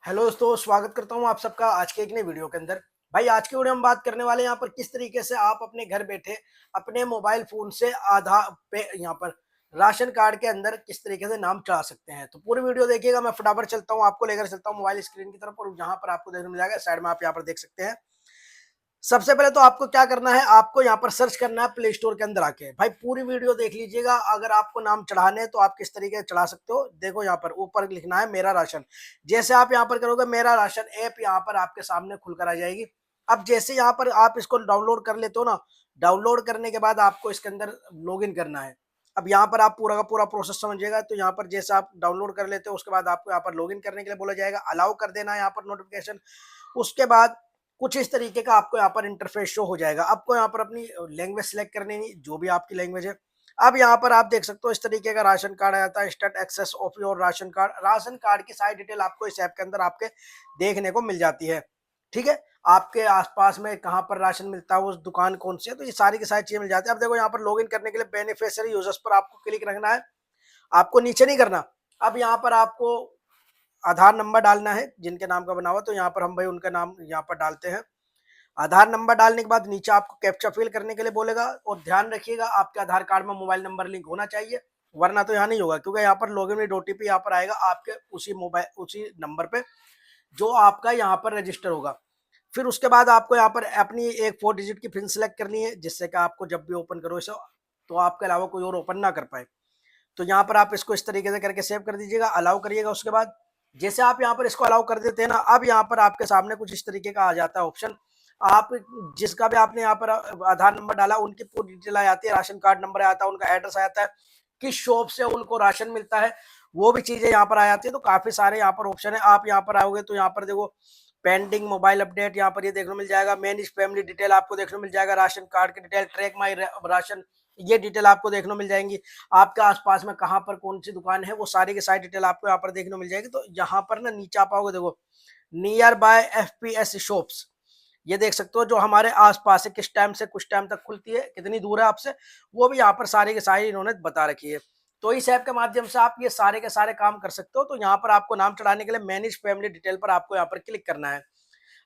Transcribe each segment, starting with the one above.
Hello दोस्तों, स्वागत करता हूं आप सबका आज के एक नई वीडियो के अंदर। भाई आज की वीडियो में बात करने वाले हैं यहाँ पर किस तरीके से आप अपने घर बैठे अपने मोबाइल फोन से आधार पे यहाँ पर राशन कार्ड के अंदर किस तरीके से नाम चढ़ा सकते हैं। तो पूरी वीडियो देखिएगा। मैं फटाफट चलता हूँ, आपको लेकर चलता हूँ मोबाइल स्क्रीन की तरफ और यहाँ पर आपको देखने मिल जाएगा। साइड में आप यहाँ पर देख सकते हैं। सबसे पहले तो आपको क्या करना है, आपको यहाँ पर सर्च करना है प्ले स्टोर के अंदर आके। भाई पूरी वीडियो देख लीजिएगा। अगर आपको नाम चढ़ाने हैं तो आप किस तरीके से चढ़ा सकते हो, देखो यहाँ पर ऊपर लिखना है मेरा राशन। जैसे आप यहाँ पर करोगे मेरा राशन ऐप यहाँ पर आपके सामने खुलकर आ जाएगी। अब जैसे यहाँ पर आप इसको डाउनलोड कर लेते हो ना, डाउनलोड करने के बाद आपको इसके अंदर लॉग इन करना है। अब यहाँ पर आप पूरा का पूरा प्रोसेस समझिएगा। तो यहाँ पर जैसे आप डाउनलोड कर लेते हो उसके बाद आपको यहाँ पर लॉग इन करने के लिए बोला जाएगा, अलाउ कर देना है यहाँ पर नोटिफिकेशन। उसके बाद कुछ इस तरीके का आपको यहाँ पर इंटरफेस शो हो जाएगा। आपको यहाँ पर अपनी लैंग्वेज सेलेक्ट करनी है, जो भी आपकी लैंग्वेज है। अब यहाँ पर आप देख सकते हो इस तरीके का राशन कार्ड आया था, instant access of your ration card. Ration card की सारी डिटेल आपको इस ऐप के अंदर आपके देखने को मिल जाती है। ठीक है, आपके आसपास में कहाँ पर राशन मिलता है, उस दुकान कौन सी है, तो ये सारी की सारी चीजें मिल जाती है। अब देखो यहाँ पर लॉगिन करने के लिए बेनिफिशियरी यूजर्स पर आपको क्लिक रखना है, आपको नीचे नहीं करना। अब यहाँ पर आपको आधार नंबर डालना है जिनके नाम का बना हुआ, तो यहाँ पर हम भाई उनका नाम यहाँ पर डालते हैं। आधार नंबर डालने के बाद नीचे आपको कैप्चा फिल करने के लिए बोलेगा और ध्यान रखिएगा आपके आधार कार्ड में मोबाइल नंबर लिंक होना चाहिए, वरना तो यहाँ नहीं होगा। क्योंकि यहाँ पर लॉगिन विद ओटीपी यहाँ पर आएगा आपके उसी मोबाइल उसी नंबर पे जो आपका यहाँ पर रजिस्टर होगा। फिर उसके बाद आपको यहाँ पर अपनी एक 4 डिजिट की पिन सेलेक्ट करनी है, जिससे कि आपको जब भी ओपन करो इसे तो आपके अलावा कोई और ओपन ना कर पाए। तो यहाँ पर आप इसको इस तरीके से करके सेव कर दीजिएगा, अलाउ करिएगा। उसके बाद जैसे आप यहाँ पर इसको अलाउ कर देते हैं ना, अब यहाँ पर आपके सामने कुछ इस तरीके का आ जाता है ऑप्शन। आप जिसका भी आपने यहाँ पर आधार नंबर डाला उनकी पूरी डिटेल आ जाती है, राशन कार्ड नंबर आता है, उनका एड्रेस आ जाता है, किस शॉप से उनको राशन मिलता है, वो भी चीजें यहाँ पर आ जाती है। तो काफी सारे यहाँ पर ऑप्शन है। आप यहाँ पर आओगे तो यहाँ पर देखो पेंडिंग मोबाइल अपडेट यहाँ पर ये देखने मिल जाएगा, मैनेज फैमिली डिटेल आपको देखने मिल जाएगा, राशन कार्ड की डिटेल, ट्रैक माई राशन, ये डिटेल आपको देखने मिल जाएंगी। आपके आसपास में कहाँ पर कौन सी दुकान है वो सारी की सारी डिटेल आपको यहाँ पर देखने मिल जाएगी। तो यहाँ पर ना नीचे आप आओगे, देखो नियर बाय एफपीएस शॉप्स, ये देख सकते हो जो हमारे आसपास है, किस टाइम से कुछ टाइम तक खुलती है, कितनी दूर है आपसे, वो भी यहाँ पर सारी के सारी इन्होंने बता रखी है। तो इस ऐप के माध्यम से आप ये सारे के सारे काम कर सकते हो। तो यहाँ पर आपको नाम चढ़ाने के लिए मैनेज फैमिली डिटेल पर आपको यहाँ पर क्लिक करना है।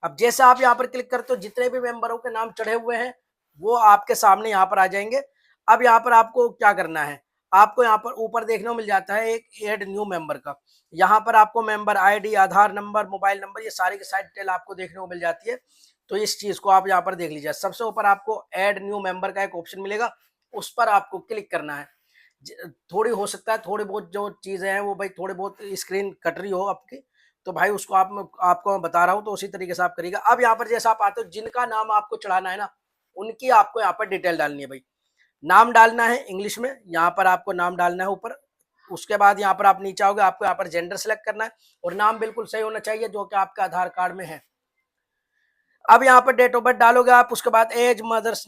अब जैसे आप यहाँ पर क्लिक करते हो जितने भी मेंबरों के नाम चढ़े हुए हैं वो आपके सामने यहाँ पर आ जाएंगे। अब यहाँ पर आपको क्या करना है, आपको यहाँ पर ऊपर देखने को मिल जाता है एक ऐड न्यू मेंबर का। यहाँ पर आपको मेंबर आईडी, आधार नंबर, मोबाइल नंबर, ये सारी की सारी डिटेल आपको देखने को मिल जाती है। तो इस चीज को आप यहाँ पर देख लीजिए। सबसे ऊपर आपको ऐड न्यू मेंबर का एक ऑप्शन मिलेगा, उस पर आपको क्लिक करना है। थोड़ी हो सकता है थोड़ी बहुत जो चीजें हैं वो भाई थोड़ी बहुत स्क्रीन कट रही हो आपकी, तो भाई उसको आपको मैं बता रहा हूँ तो उसी तरीके से आप करिएगा। अब यहाँ पर जैसे आप आते हो जिनका नाम आपको चढ़ाना है ना, उनकी आपको यहाँ पर डिटेल डालनी है। भाई नाम डालना है इंग्लिश में, यहाँ पर आपको नाम डालना है ऊपर। उसके बाद यहाँ पर आप नीचे आओगे, आपको यहाँ पर जेंडर सेलेक्ट करना है और नाम बिल्कुल सही होना चाहिए जो कि आपका आधार कार्ड में है। अब यहाँ पर डेट ऑफ बर्थ डालोगे आप, उसके बाद एज, मदर्स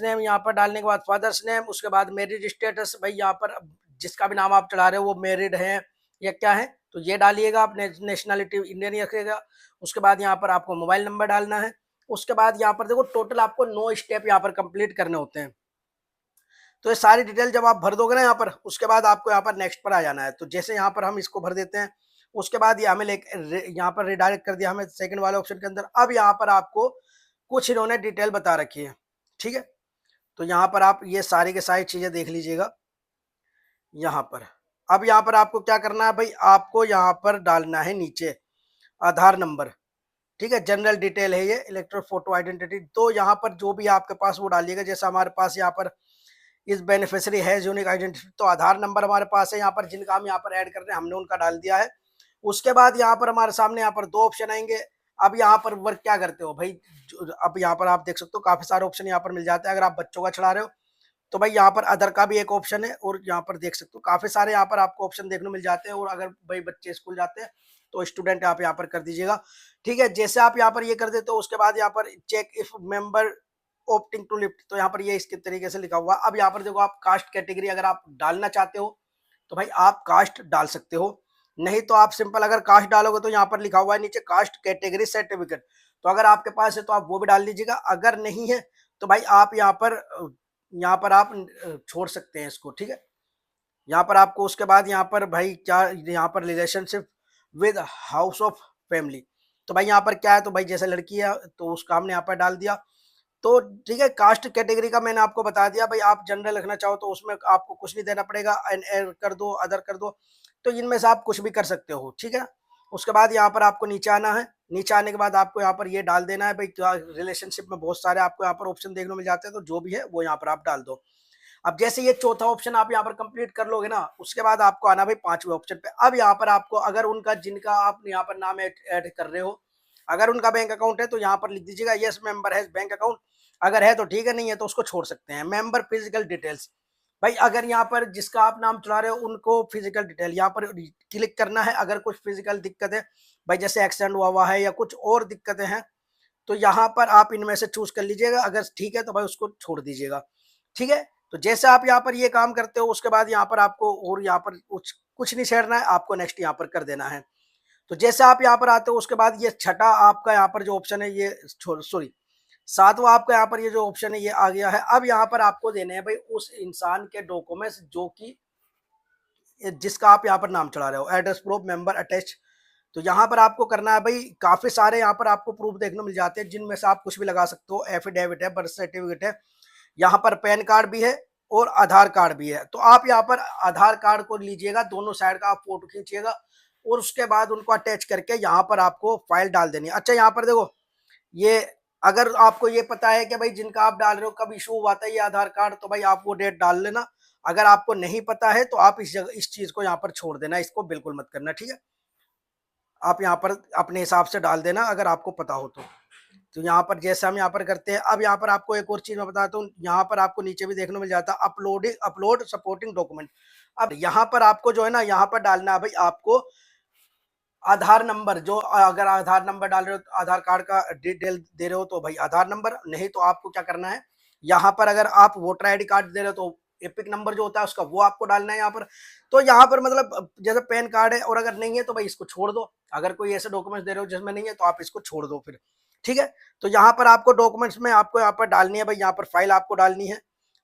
नेम यहाँ पर डालने के बाद फादर्स नेम, उसके बाद मैरिज स्टेटस, भाई यहाँ पर जिसका भी नाम आप चढ़ा रहे हो वो मैरिड है या क्या है तो ये डालिएगा। आप नेशनलिटी इंडियन ही रखिएगा। उसके बाद यहाँ पर आपको मोबाइल नंबर डालना है। उसके बाद यहाँ पर देखो टोटल आपको 9 स्टेप यहाँ पर कंप्लीट करने होते हैं। तो ये सारी डिटेल जब आप भर दोगे ना यहाँ पर, उसके बाद आपको यहाँ पर नेक्स्ट पर आ जाना है। तो जैसे यहाँ पर हम इसको भर देते हैं, उसके बाद ये हमें यहाँ पर रिडायरेक्ट कर दिया हमें सेकंड वाले ऑप्शन के अंदर। अब यहाँ पर आपको कुछ इन्होंने डिटेल बता रखी है, ठीक है। तो यहाँ पर आप ये सारी के सारी चीजें देख लीजिएगा यहाँ पर। अब यहाँ पर आपको क्या करना है भाई, आपको यहाँ पर डालना है नीचे आधार नंबर, ठीक है। जनरल डिटेल है ये, इलेक्ट्रॉनिक फोटो आइडेंटिटी, तो यहाँ पर जो भी आपके पास वो डालिएगा। जैसे हमारे पास यहाँ पर इस बेनिफिशियरी है यूनिक आइडेंटिटी, तो आधार नंबर हमारे पास है यहाँ पर, जिनका हम यहाँ पर ऐड कर रहे हैं हमने उनका डाल दिया है। उसके बाद यहाँ पर हमारे सामने यहाँ पर 2 ऑप्शन आएंगे। अब यहाँ पर वर्क क्या करते हो भाई, अब यहाँ पर आप देख सकते हो काफी सारे ऑप्शन यहाँ पर मिल जाते हैं। अगर आप बच्चों का चढ़ा रहे हो तो भाई यहाँ पर अदर का भी एक ऑप्शन है और यहाँ पर देख सकते हो काफी सारे यहाँ पर आपको ऑप्शन देखने को मिल जाते हैं। और अगर भाई बच्चे स्कूल जाते हैं तो स्टूडेंट आप यहाँ पर कर दीजिएगा, ठीक है। जैसे आप यहाँ पर ये कर देते हो उसके बाद यहाँ पर check if member opting to lift, तो यहाँ पर ये इसके तरीके से लिखा हुआ। अब यहाँ पर देखो आप कास्ट कैटेगरी अगर आप डालना चाहते हो तो भाई आप कास्ट डाल सकते हो, नहीं तो आप सिंपल अगर कास्ट डालोगे तो यहाँ पर लिखा हुआ है नीचे कास्ट कैटेगरी सर्टिफिकेट, तो अगर आपके पास है तो आप वो भी डाल दीजिएगा। अगर नहीं है तो भाई आप यहाँ पर आप छोड़ सकते हैं इसको, ठीक है। यहाँ पर आपको उसके बाद यहाँ पर भाई क्या यहाँ पर relationship with house of family. तो भाई यहाँ पर क्या है, तो भाई जैसे लड़की है तो उसका हमने यहाँ पर डाल दिया। तो ठीक है, कास्ट कैटेगरी का मैंने आपको बता दिया। भाई आप जनरल रखना चाहो तो उसमें आपको कुछ नहीं देना पड़ेगा, एन कर दो, अदर कर दो, तो इनमें से आप कुछ भी कर सकते हो, ठीक है। उसके बाद यहाँ पर आपको नीचे आना है। नीचे आने के बाद आपको यहाँ पर ये डाल देना है भाई, क्या रिलेशनशिप में बहुत सारे आपको यहाँ पर ऑप्शन देखने को मिल जाते हैं, तो जो भी है वो यहाँ पर आप डाल दो। अब जैसे ये चौथा ऑप्शन आप यहाँ पर कंप्लीट कर लोगे ना, उसके बाद आपको आना भाई पांचवें ऑप्शन पे। अब यहाँ पर आपको अगर उनका जिनका आप यहाँ पर नाम ऐड कर रहे हो, अगर उनका बैंक अकाउंट है तो यहाँ पर लिख दीजिएगा यस मेंबर है बैंक अकाउंट, अगर है तो ठीक है, नहीं है तो उसको छोड़ सकते हैं। मेंबर फिजिकल डिटेल्स, भाई अगर यहाँ पर जिसका आप नाम चला रहे हो उनको फिजिकल डिटेल यहाँ पर क्लिक करना है। अगर कुछ फिजिकल दिक्कत है भाई, जैसे एक्सीडेंट हुआ है या कुछ और दिक्कतें हैं, तो यहाँ पर आप इनमें से चूज कर लीजिएगा। अगर ठीक है तो भाई उसको छोड़ दीजिएगा, ठीक है। तो जैसे आप यहाँ पर ये काम करते हो, उसके बाद यहाँ पर आपको और यहाँ पर कुछ कुछ नहीं छेड़ना है, आपको नेक्स्ट यहाँ पर कर देना है। तो जैसे आप यहाँ पर आते हो, उसके बाद ये छठा आपका यहाँ पर जो ऑप्शन है, ये सॉरी सातवां आपका यहाँ पर ये जो ऑप्शन है ये आ गया है। अब यहाँ पर आपको देने हैं भाई उस इंसान के डॉक्यूमेंट्स जो कि जिसका आप यहाँ पर नाम चला रहे हो, एड्रेस प्रूफ, मेंबर अटैच। तो यहाँ पर आपको करना है भाई, काफी सारे यहाँ पर आपको प्रूफ देखने को मिल जाते हैं, जिनमें से आप कुछ भी लगा सकते हो। एफिडेविट है, बर्थ सर्टिफिकेट है, यहाँ पर पैन कार्ड भी है और आधार कार्ड भी है। तो आप यहाँ पर आधार कार्ड को लीजिएगा, दोनों साइड का आप फोटो खींचिएगा और उसके बाद उनको अटैच करके यहाँ पर आपको फाइल डाल देनी है। अच्छा यहाँ पर देखो, ये अगर आपको ये पता है कि भाई जिनका आप डाल रहे हो कब इशू हुआ था ये आधार कार्ड, तो भाई आप वो डेट डाल लेना। अगर आपको नहीं पता है तो आप इस जगह इस चीज को यहाँ पर छोड़ देना, इसको बिल्कुल मत करना, ठीक है। आप यहाँ पर अपने हिसाब से डाल देना अगर आपको पता हो तो। तो यहाँ पर जैसे हम यहाँ पर करते हैं, अब यहाँ पर आपको एक और चीज मैं बताता हूँ। यहाँ पर आपको नीचे भी देखने को मिल जाता है अपलोड सपोर्टिंग डॉक्यूमेंट। अब यहाँ पर आपको जो है ना, यहाँ पर डालना है भाई आपको आधार नंबर। जो अगर आधार नंबर डाल रहे हो, आधार कार्ड का डिटेल दे रहे हो तो भाई आधार नंबर, नहीं तो आपको क्या करना है, यहाँ पर अगर आप वोटर आईडी कार्ड दे रहे हो तो एपिक नंबर जो होता है उसका वो आपको डालना है यहाँ पर। तो यहाँ पर मतलब जैसे पैन कार्ड है, और अगर नहीं है तो भाई इसको छोड़ दो। अगर कोई ऐसे डॉक्यूमेंट्स दे रहे हो जिसमें नहीं है तो आप इसको छोड़ दो फिर, ठीक है। तो यहाँ पर आपको डॉक्यूमेंट्स में आपको यहाँ पर डालनी है भाई, यहाँ पर फाइल आपको डालनी है।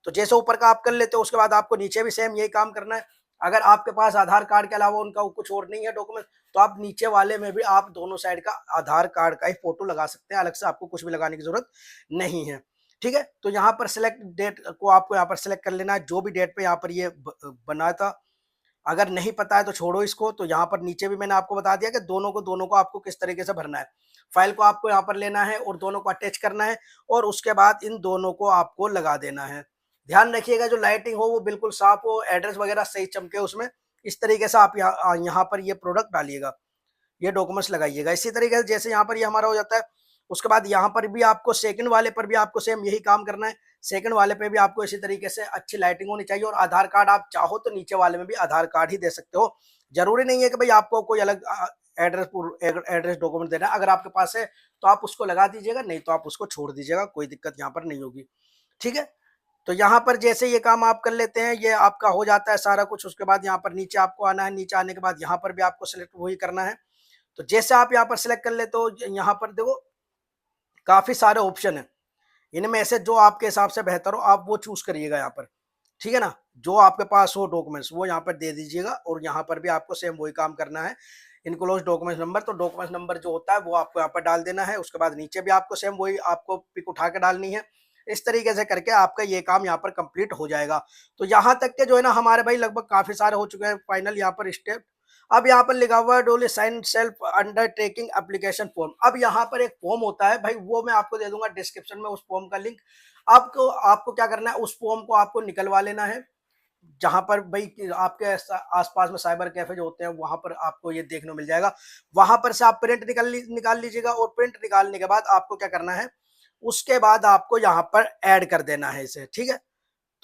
तो जैसे ऊपर का आप कर लेते हो, उसके बाद आपको नीचे भी सेम यही काम करना है। अगर आपके पास आधार कार्ड के अलावा उनका कुछ और नहीं है डॉक्यूमेंट, तो आप नीचे वाले में भी आप दोनों साइड का आधार कार्ड का ही फोटो लगा सकते हैं, अलग से आपको कुछ भी लगाने की जरूरत नहीं है, ठीक है। तो यहाँ पर सिलेक्ट डेट को आपको यहाँ पर सिलेक्ट कर लेना है, जो भी डेट पे यहाँ पर ये बना था। अगर नहीं पता है तो छोड़ो इसको। तो यहाँ पर नीचे भी मैंने आपको बता दिया कि दोनों को आपको किस तरीके से भरना है। फाइल को आपको यहाँ पर लेना है और दोनों को अटैच करना है, और उसके बाद इन दोनों को आपको लगा देना है। ध्यान रखिएगा जो लाइटिंग हो वो बिल्कुल साफ हो, एड्रेस वगैरह सही चमके उसमें। इस तरीके से आप यहाँ पर ये प्रोडक्ट डालिएगा, ये डॉक्यूमेंट्स लगाइएगा। इसी तरीके से जैसे यहाँ पर ये हमारा हो जाता है, उसके बाद यहाँ पर भी आपको सेकंड वाले पर भी आपको सेम यही काम करना है। सेकंड वाले पे भी आपको इसी तरीके से अच्छी लाइटिंग होनी चाहिए, और आधार कार्ड आप चाहो तो नीचे वाले में भी आधार कार्ड ही दे सकते हो। जरूरी नहीं है कि भाई आपको कोई अलग एड्रेस डॉक्यूमेंट देना है। अगर आपके पास है तो आप उसको लगा दीजिएगा, नहीं तो आप उसको छोड़ दीजिएगा, कोई दिक्कत यहाँ पर नहीं होगी, ठीक है। तो यहाँ पर जैसे ये काम आप कर लेते हैं, ये आपका हो जाता है सारा कुछ। उसके बाद यहाँ पर नीचे आपको आना है, नीचे आने के बाद यहाँ पर भी आपको सिलेक्ट वही करना है। तो जैसे आप यहाँ पर सिलेक्ट कर लेते हो, यहाँ पर देखो काफी सारे ऑप्शन है, इनमें से जो आपके हिसाब से बेहतर हो आप वो चूज करिएगा यहाँ पर, ठीक है ना। जो आपके पास हो डॉक्यूमेंट्स वो यहाँ पर दे दीजिएगा, और यहाँ पर भी आपको सेम वही काम करना है। इनक्लोज डॉक्यूमेंट नंबर, तो डॉक्यूमेंट नंबर जो होता है वो आपको यहाँ पर डाल देना है। उसके बाद नीचे भी आपको सेम वही आपको पिक उठा के डालनी है। इस तरीके से करके आपका ये काम यहाँ पर कंप्लीट हो जाएगा। तो यहाँ तक के जो है ना हमारे भाई लगभग काफी सारे हो चुके हैं फाइनल यहाँ पर स्टेप। अब यहाँ पर लिखा हुआ है duly sign self undertaking application form. अब यहाँ पर एक फॉर्म होता है भाई, वो मैं आपको दे दूंगा डिस्क्रिप्शन में उस फॉर्म का लिंक। आपको आपको क्या करना है, उस फॉर्म को आपको निकलवा लेना है। जहां पर भाई आपके आसपास में साइबर कैफे जो होते हैं वहां पर आपको ये देखने को मिल जाएगा। वहां पर से आप प्रिंट निकाल लीजिएगा, और प्रिंट निकालने के बाद आपको क्या करना है, उसके बाद आपको यहाँ पर ऐड कर देना है इसे, ठीक है।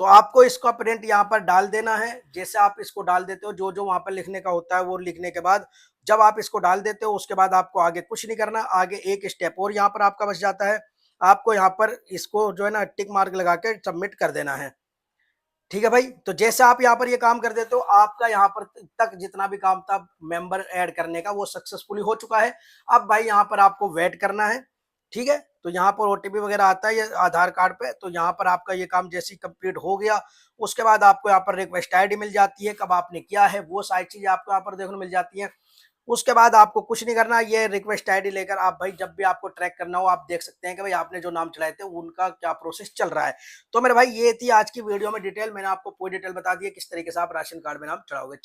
तो आपको इसका प्रिंट यहाँ पर डाल देना है। जैसे आप इसको डाल देते हो, जो जो वहां पर लिखने का होता है वो लिखने के बाद जब आप इसको डाल देते हो, उसके बाद आपको आगे कुछ नहीं करना। आगे एक स्टेप और यहाँ पर आपका बच जाता है। आपको यहाँ पर इसको जो है ना टिक मार्क लगा के सबमिट कर देना है, ठीक है भाई। तो जैसे आप यहाँ पर ये काम कर देते हो, आपका यहाँ पर तक जितना भी काम था मेंबर ऐड करने का वो सक्सेसफुली हो चुका है। अब भाई यहाँ पर आपको वेट करना है, ठीक है। तो यहाँ पर ओटीपी वगैरह आता है ये आधार कार्ड पे, तो यहाँ पर आपका ये काम जैसे ही कंप्लीट हो गया, उसके बाद आपको यहाँ पर रिक्वेस्ट आईडी मिल जाती है, कब आपने किया है वो सारी चीजें आपको यहाँ पर देखने मिल जाती है। उसके बाद आपको कुछ नहीं करना, ये रिक्वेस्ट आईडी लेकर आप भाई जब भी आपको ट्रैक करना हो आप देख सकते हैं कि भाई आपने जो नाम चढ़ाए थे उनका क्या प्रोसेस चल रहा है। तो मेरे भाई ये थी आज की वीडियो में डिटेल, मैंने आपको पूरी डिटेल बता दी है किस तरीके से आप राशन कार्ड में नाम चढ़ाओगे।